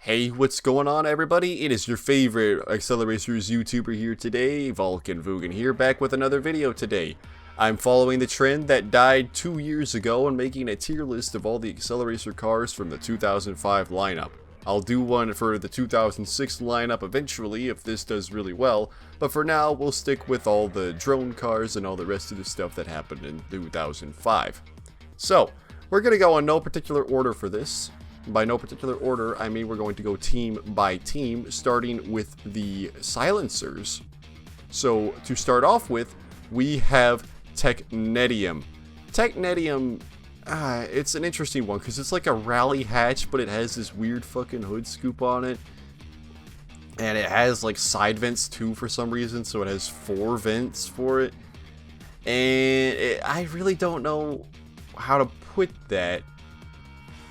Hey, what's going on, everybody? It is your favorite AcceleRacers YouTuber here today, Vulcan Vugan here, back with another video today. I'm following the trend that died 2 years ago and making a tier list of all the AcceleRacer cars from the 2005 lineup. I'll do one for the 2006 lineup eventually if this does really well, but for now we'll stick with all the drone cars and all the rest of the stuff that happened in 2005. So, we're going to go in no particular order for this. By no particular order, I mean we're going to go team by team, starting with the silencers. So, to start off with, we have Technetium. Technetium, it's an interesting one, because it's like a rally hatch, but it has this weird fucking hood scoop on it. And it has like side vents too for some reason, so it has 4 vents for it. And I really don't know how to put that.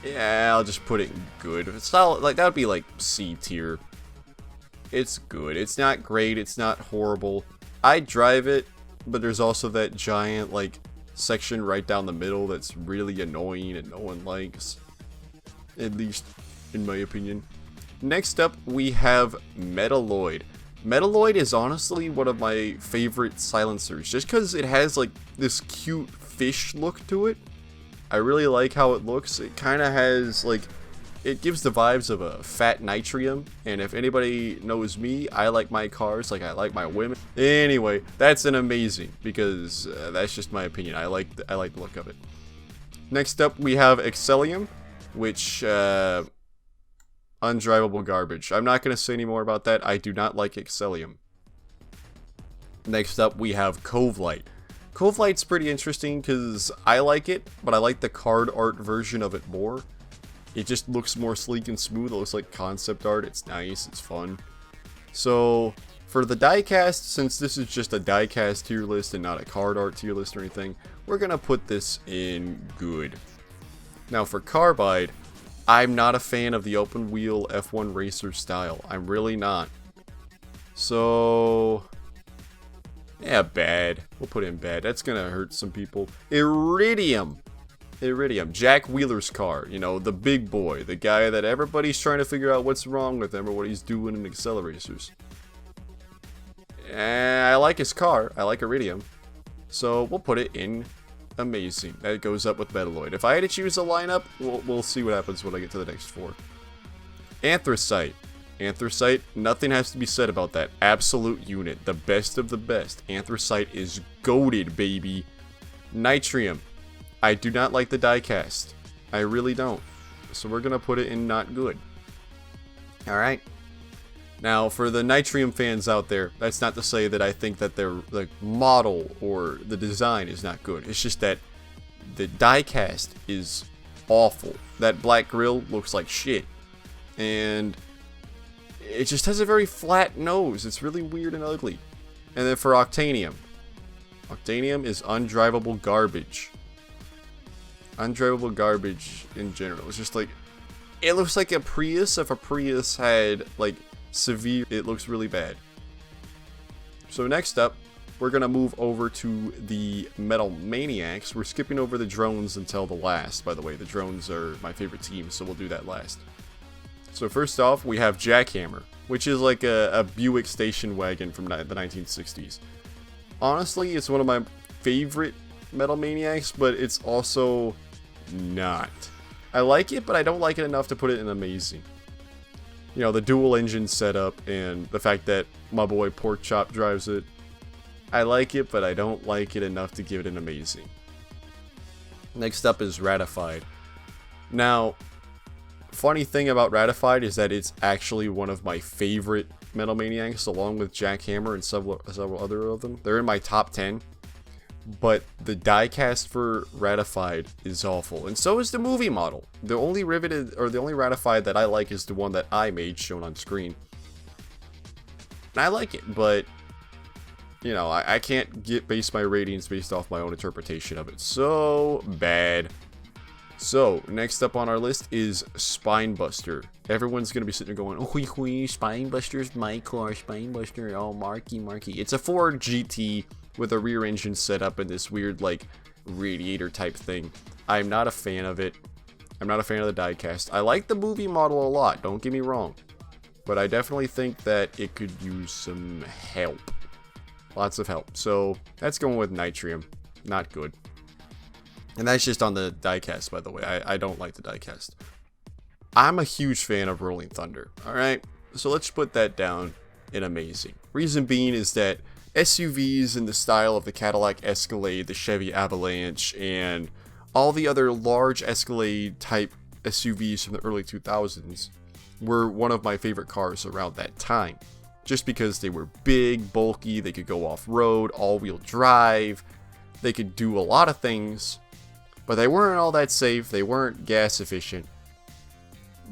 Yeah, I'll just put it good. It's not like that would be like C tier. It's good. It's not great. It's not horrible. I drive it, but there's also that giant like section right down the middle that's really annoying and no one likes. At least in my opinion. Next up, we have Metalloid. Metalloid is honestly one of my favorite silencers, just because it has like this cute fish look to it. I really like how it looks. It kind of has, like, it gives the vibes of a fat Nitrium. And if anybody knows me, I like my cars like I like my women. Anyway, that's an amazing, because that's just my opinion. I like the look of it. Next up, we have Excellium, which, undrivable garbage. I'm not going to say any more about that. I do not like Excellium. Next up, we have Covelight. Covelight's pretty interesting because I like it, but I like the card art version of it more. It just looks more sleek and smooth. It looks like concept art. It's nice. It's fun. So, for the Diecast, since this is just a Diecast tier list and not a card art tier list or anything, we're going to put this in good. Now, for Carbide, I'm not a fan of the open wheel F1 racer style. I'm really not. So, yeah, bad. We'll put in bad. That's gonna hurt some people. Iridium. Jack Wheeler's car. You know, the big boy. The guy that everybody's trying to figure out what's wrong with him or what he's doing in AcceleRacers. I like his car. I like Iridium. So, we'll put it in amazing. That goes up with Metalloid. If I had to choose a lineup, we'll see what happens when I get to the next 4. Anthracite. Anthracite, nothing has to be said about that. Absolute unit, the best of the best. Anthracite is goated, baby. Nitrium, I do not like the diecast. I really don't. So we're gonna put it in not good. Alright. Now, for the Nitrium fans out there, that's not to say that I think that their model or the design is not good. It's just that the diecast is awful. That black grille looks like shit. And it just has a very flat nose. It's really weird and ugly. And then for Octanium. Octanium is undrivable garbage. Undrivable garbage in general. It's just like, it looks like a Prius if a Prius had like severe, it looks really bad. So next up, we're going to move over to the Metal Maniacs. We're skipping over the drones until the last, by the way. The drones are my favorite team, so we'll do that last. So first off, we have Jackhammer, which is like a Buick station wagon from the 1960s. Honestly, it's one of my favorite Metal Maniacs, but it's also not. I like it, but I don't like it enough to put it in amazing. You know, the dual engine setup and the fact that my boy Porkchop drives it. I like it, but I don't like it enough to give it an amazing. Next up is Ratified. Now, funny thing about Ratified is that it's actually one of my favorite Metal Maniacs, along with Jackhammer and several other of them. They're in my top 10. But the diecast for Ratified is awful, and so is the movie model. The only Ratified that I like is the one that I made, shown on screen. And I like it, but you know, I can't base my ratings based off my own interpretation of it. So bad. So, next up on our list is Spinebuster. Everyone's going to be sitting there going, oh, Spinebuster's my car, Spinebuster, oh, Marky. It's a Ford GT with a rear engine setup and this weird, like, radiator type thing. I'm not a fan of it. I'm not a fan of the diecast. I like the movie model a lot, don't get me wrong. But I definitely think that it could use some help. Lots of help. So that's going with Nitrium. Not good. And that's just on the diecast, by the way. I don't like the diecast. I'm a huge fan of Rolling Thunder. Alright? So let's put that down in amazing. Reason being is that SUVs in the style of the Cadillac Escalade, the Chevy Avalanche, and all the other large Escalade type SUVs from the early 2000s were one of my favorite cars around that time. Just because they were big, bulky, they could go off-road, all-wheel drive, they could do a lot of things, but they weren't all that safe, they weren't gas efficient.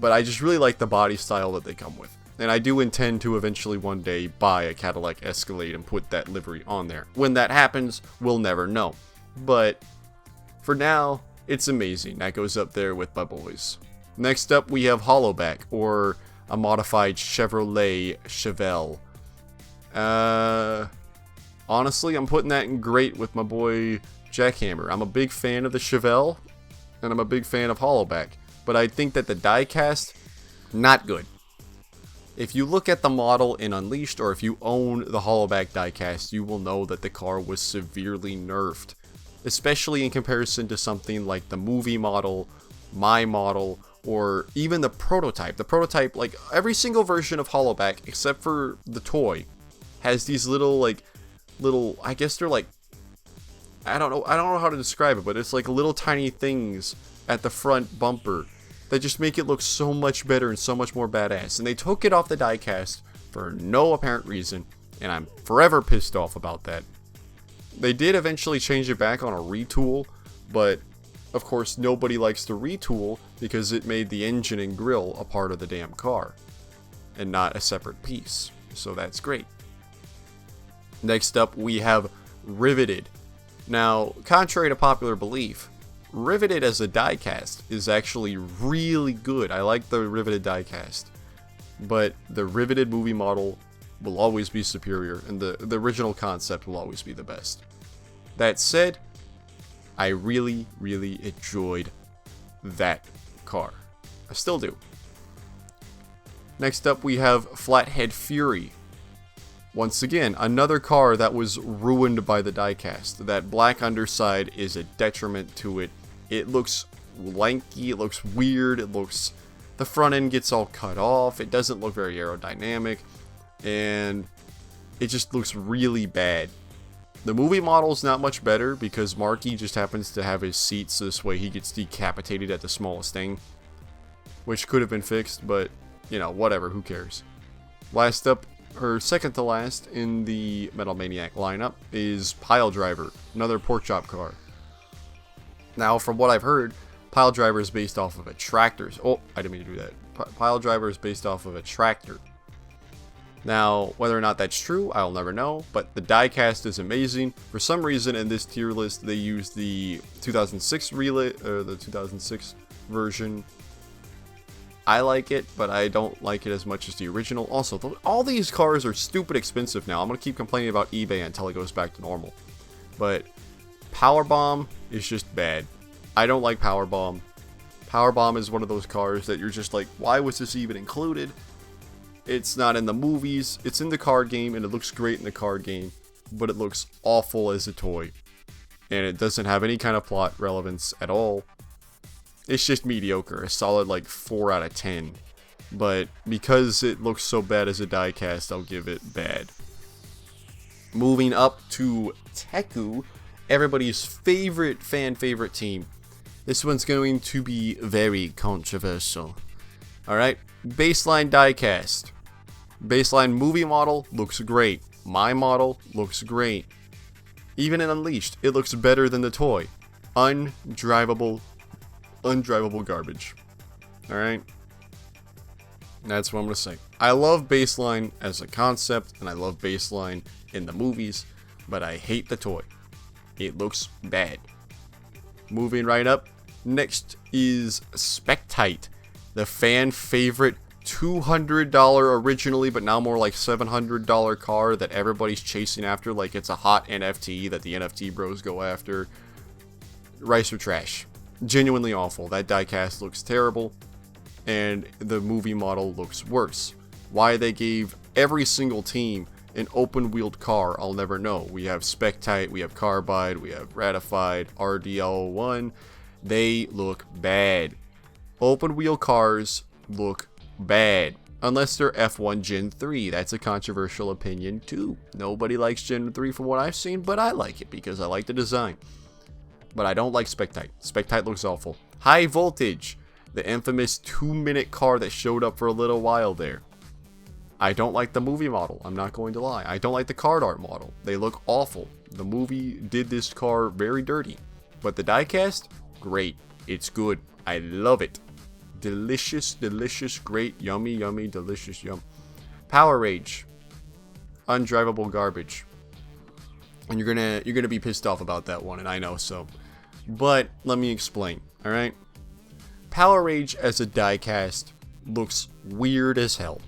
But I just really like the body style that they come with. And I do intend to eventually one day buy a Cadillac Escalade and put that livery on there. When that happens, we'll never know. But for now, it's amazing. That goes up there with my boys. Next up, we have Hollowback, or a modified Chevrolet Chevelle. Honestly, I'm putting that in great with my boy Jackhammer. I'm a big fan of the Chevelle, and I'm a big fan of Hollowback. But I think that the diecast, not good. If you look at the model in Unleashed, or if you own the Hollowback diecast, you will know that the car was severely nerfed. Especially in comparison to something like the movie model, my model, or even the prototype. The prototype, like every single version of Hollowback, except for the toy, has these little, I guess they're like, I don't know how to describe it, but it's like little tiny things at the front bumper that just make it look so much better and so much more badass. And they took it off the diecast for no apparent reason, and I'm forever pissed off about that. They did eventually change it back on a retool, but of course nobody likes to retool because it made the engine and grille a part of the damn car and not a separate piece. So that's great. Next up, we have Riveted. Now, contrary to popular belief, Riveted as a diecast is actually really good. I like the Riveted diecast, but the Riveted movie model will always be superior, and the original concept will always be the best. That said, I really, really enjoyed that car. I still do. Next up, we have Flathead Fury. Once again, another car that was ruined by the diecast. That black underside is a detriment to it. It looks lanky, it looks weird, the front end gets all cut off, it doesn't look very aerodynamic, and it just looks really bad. The movie model is not much better because Marky just happens to have his seats this way he gets decapitated at the smallest thing, which could have been fixed, but you know, whatever, who cares. Last up, or second to last in the Metal Maniac lineup, is Pile Driver, another pork chop car. Now, from what I've heard, Pile Driver is based off of a tractor. Oh, I didn't mean to do that. Pile Driver is based off of a tractor. Now, whether or not that's true, I'll never know, but the diecast is amazing. For some reason, in this tier list, they used the 2006 the 2006 version. I like it, but I don't like it as much as the original. Also, all these cars are stupid expensive now. I'm going to keep complaining about eBay until it goes back to normal. But Powerbomb is just bad. I don't like Powerbomb. Powerbomb is one of those cars that you're just like, why was this even included? It's not in the movies. It's in the card game, and it looks great in the card game, but it looks awful as a toy. And it doesn't have any kind of plot relevance at all. It's just mediocre, a solid like 4 out of 10. But because it looks so bad as a diecast, I'll give it bad. Moving up to Teku, everybody's favorite favorite team. This one's going to be very controversial. Alright, baseline diecast. Baseline movie model looks great. My model looks great. Even in Unleashed, it looks better than the toy. Undrivable garbage. Alright? That's what I'm going to say. I love baseline as a concept, and I love baseline in the movies, but I hate the toy. It looks bad. Moving right up, next is Spectite, the fan favorite $200 originally, but now more like $700 car that everybody's chasing after like it's a hot NFT that the NFT bros go after. Rice or trash. Genuinely awful. That diecast looks terrible, and the movie model looks worse. Why they gave every single team an open-wheeled car, I'll never know. We have Spectite, we have Carbide, we have Ratified, RDL1. They look bad. Open-wheel cars look bad. Unless they're F1 Gen 3. That's a controversial opinion too. Nobody likes Gen 3 from what I've seen, but I like it because I like the design. But I don't like Spectite. Spectite looks awful. High Voltage. The infamous 2-minute car that showed up for a little while there. I don't like the movie model. I'm not going to lie. I don't like the card art model. They look awful. The movie did this car very dirty. But the diecast, great. It's good. I love it. Delicious, delicious, great, yummy, yummy, delicious, yum. Power Rage. Undrivable garbage. And you're gonna be pissed off about that one, and I know so. But let me explain, alright? Power Rage as a diecast looks weird as hell.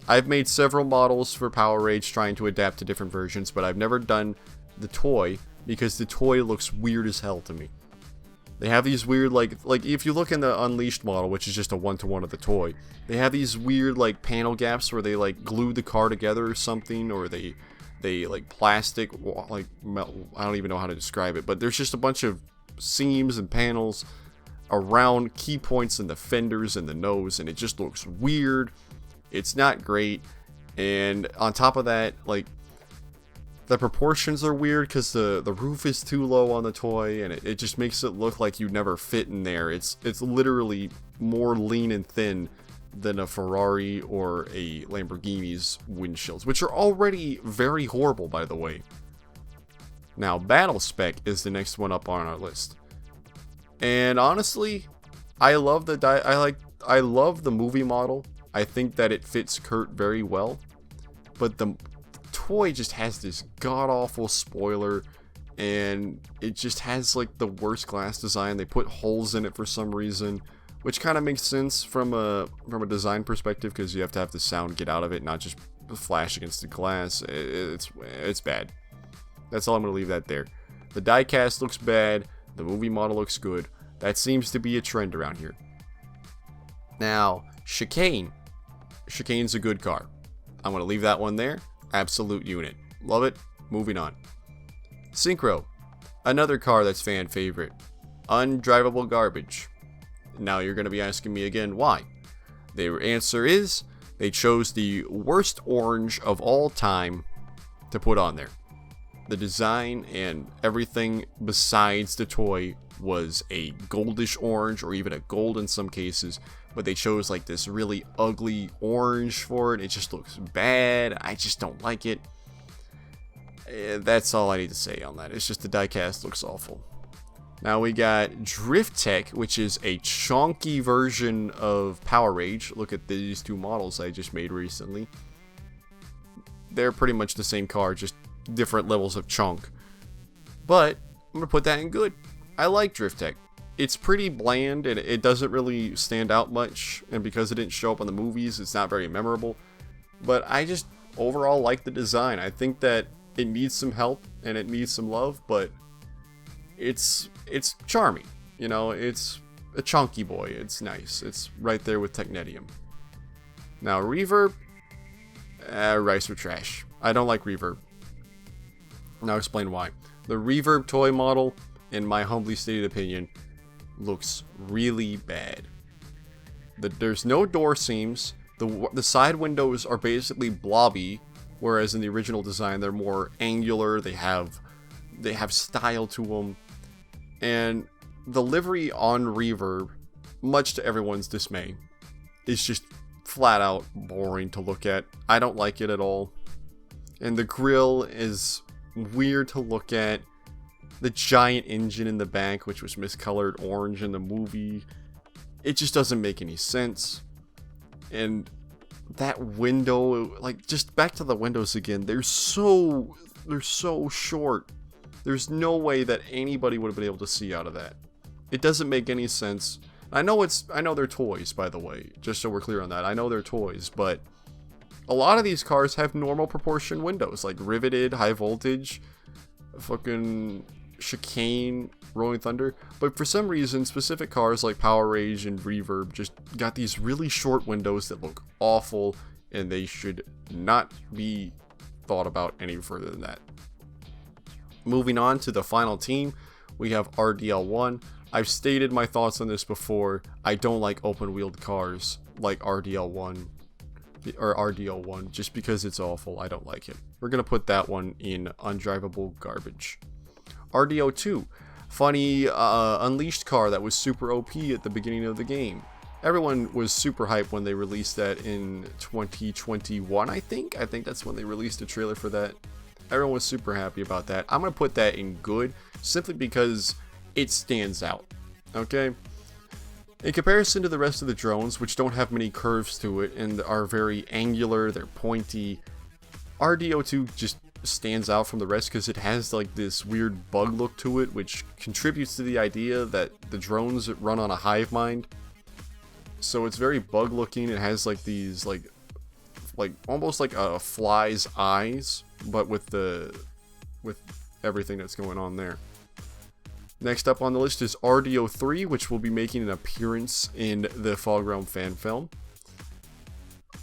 I've made several models for Power Rage trying to adapt to different versions, but I've never done the toy because the toy looks weird as hell to me. They have these weird, like if you look in the Unleashed model, which is just a one-to-one of the toy, they have these weird, like, panel gaps where they, like, glue the car together or something, or they like, plastic, like, I don't even know how to describe it, but there's just a bunch of seams and panels around key points in the fenders and the nose, and it just looks weird. It's not great, and on top of that, like, the proportions are weird because the roof is too low on the toy, and it just makes it look like you never fit in there. It's literally more lean and thin than a Ferrari or a Lamborghini's windshields, which are already very horrible, by the way. Now, Battle Spec is the next one up on our list, and honestly, I love I love the movie model. I think that it fits Kurt very well, but the toy just has this god-awful spoiler, and it just has, like, the worst glass design. They put holes in it for some reason, which kind of makes sense from a design perspective, because you have to have the sound get out of it, not just flash against the glass. It's bad. That's all. I'm going to leave that there. The diecast looks bad. The movie model looks good. That seems to be a trend around here. Now, Chicane. Chicane's a good car. I'm going to leave that one there. Absolute unit. Love it. Moving on. Synchro. Another car that's fan favorite. Undrivable garbage. Now you're going to be asking me again, why? The answer is, they chose the worst orange of all time to put on there. The design and everything besides the toy was a goldish orange, or even a gold in some cases, but they chose like this really ugly orange for it. It just looks bad. I just don't like it. That's all I need to say on that. It's just the diecast looks awful. Now we got Drift Tech, which is a chunky version of Power Rage. Look at these two models I just made recently. They're pretty much the same car, just different levels of chunk. But I'm gonna put that in good. I like Drift Tech. It's pretty bland, and it doesn't really stand out much, and because it didn't show up on the movies, it's not very memorable. But I just overall like the design. I think that it needs some help and it needs some love, but it's charming. You know, it's a chunky boy. It's nice. It's right there with Technetium. Now, Reverb, rice or trash. I don't like Reverb. Now I'll explain why. The Reverb toy model, in my humbly stated opinion, looks really bad. There's no door seams. The side windows are basically blobby, whereas in the original design they're more angular. They have style to them, and the livery on Reverb, much to everyone's dismay, is just flat out boring to look at. I don't like it at all, and the grille is weird to look at. The giant engine in the back, which was miscolored orange in the movie, it just doesn't make any sense. And that window, like, just back to the windows again, they're so short. There's no way that anybody would have been able to see out of that. It doesn't make any sense. I know they're toys, by the way, just so we're clear on that. I know they're toys, but a lot of these cars have normal proportion windows, like Riveted, High Voltage, fucking Chicane, Rolling Thunder, but for some reason, specific cars like Power Rage and Reverb just got these really short windows that look awful, and they should not be thought about any further than that. Moving on to the final team, we have RDL1. I've stated my thoughts on this before. I don't like open-wheeled cars like RDL1 or RDL1 just because it's awful. I don't like it. We're gonna put that one in undrivable garbage. RDO2, funny unleashed car that was super OP at the beginning of the game. Everyone was super hyped when they released that in 2021, I think that's when they released a trailer for that. Everyone was super happy about that. I'm gonna put that in good simply because it stands out. Okay, in comparison to the rest of the drones, which don't have many curves to it and are very angular, they're pointy, RDO2 just stands out from the rest because it has like this weird bug look to it, which contributes to the idea that the drones run on a hive mind. So it's very bug looking. It has like these like almost like a fly's eyes, but with everything that's going on there. Next up on the list is RDO3, which will be making an appearance in the Fall Ground fan film.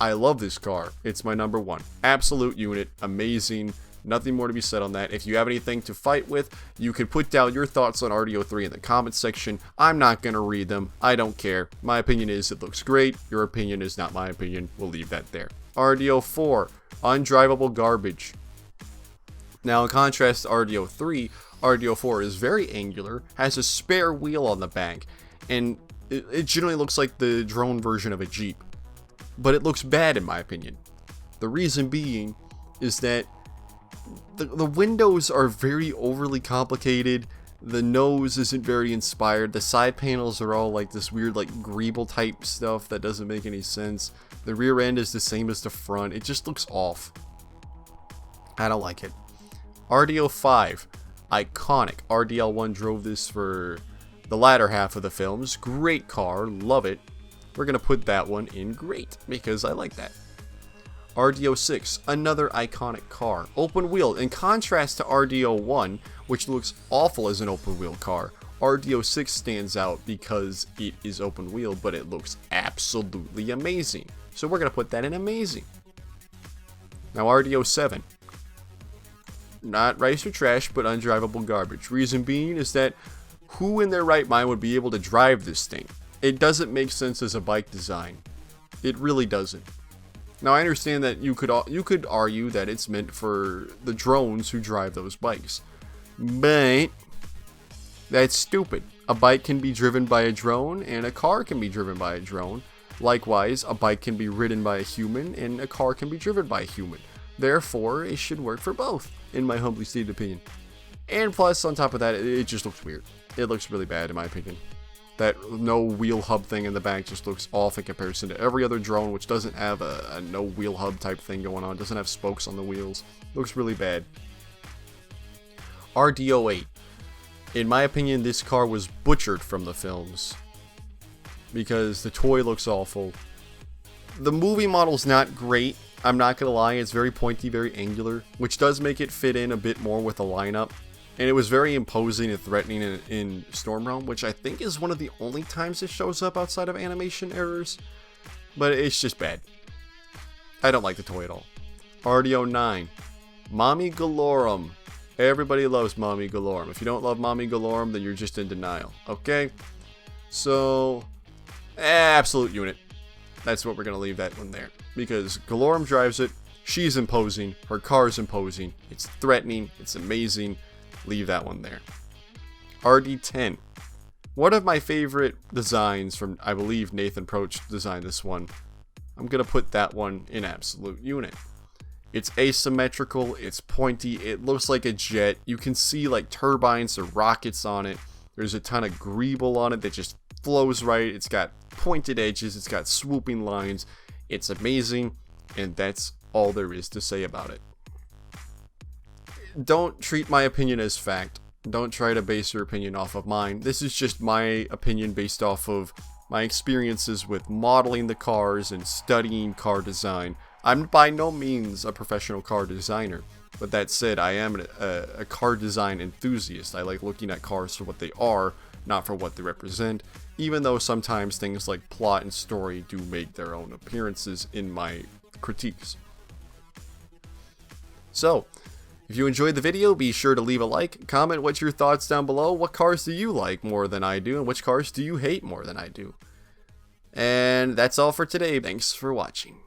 I love this car. It's my number one. Absolute unit. Amazing. Nothing more to be said on that. If you have anything to fight with, you can put down your thoughts on RDO3 in the comments section. I'm not going to read them. I don't care. My opinion is it looks great. Your opinion is not my opinion. We'll leave that there. RDO4. Undrivable garbage. Now, in contrast to RDO3, RDO4 is very angular, has a spare wheel on the back, and it generally looks like the drone version of a Jeep. But it looks bad in my opinion. The reason being is that the windows are very overly complicated, the nose isn't very inspired, the side panels are all like this weird like greeble type stuff that doesn't make any sense, the rear end is the same as the front, it just looks off. I don't like it. RDO5, iconic. RDL1 drove this for the latter half of the films. Great car, love it. We're going to put that one in great because I like that. RDO6, another iconic car. Open wheel. In contrast to RDO1, which looks awful as an open wheel car, RDO6 stands out because it is open wheel, but it looks absolutely amazing. So we're going to put that in amazing. Now RDO7. Not rice or trash, but undrivable garbage. Reason being is that who in their right mind would be able to drive this thing? It doesn't make sense as a bike design. It really doesn't. Now I understand that you could argue that it's meant for the drones who drive those bikes, but that's stupid. A bike can be driven by a drone and a car can be driven by a drone. Likewise, a bike can be ridden by a human and a car can be driven by a human. Therefore, it should work for both, in my humbly stated opinion. And plus, on top of that, it just looks weird. It looks really bad, in my opinion. That no wheel hub thing in the back just looks off in comparison to every other drone, which doesn't have a no wheel hub type thing going on. Doesn't have spokes on the wheels. Looks really bad. RDO8. In my opinion, this car was butchered from the films because the toy looks awful. The movie model's not great. I'm not gonna lie, it's very pointy, very angular, which does make it fit in a bit more with the lineup. And it was very imposing and threatening in Storm Realm, which I think is one of the only times it shows up outside of animation errors. But it's just bad. I don't like the toy at all. RDO9. Mommy Galorum. Everybody loves Mommy Galorum. If you don't love Mommy Galorum, then you're just in denial. Okay? So, absolute unit. That's what we're going to leave that one there. Because Galorum drives it, she's imposing, her car's imposing, it's threatening, it's amazing. Leave that one there. RD10. One of my favorite designs from, I believe Nathan Proch designed this one. I'm going to put that one in absolute unit. It's asymmetrical, it's pointy, it looks like a jet. You can see like turbines or rockets on it. There's a ton of greeble on it that just flows right. It's got pointed edges, it's got swooping lines. It's amazing, and that's all there is to say about it. Don't treat my opinion as fact. Don't try to base your opinion off of mine. This is just my opinion based off of my experiences with modeling the cars and studying car design. I'm by no means a professional car designer. But that said, I am a car design enthusiast. I like looking at cars for what they are, not for what they represent, even though sometimes things like plot and story do make their own appearances in my critiques. So, if you enjoyed the video, be sure to leave a like, comment what's your thoughts down below. What cars do you like more than I do, and which cars do you hate more than I do? And that's all for today. Thanks for watching.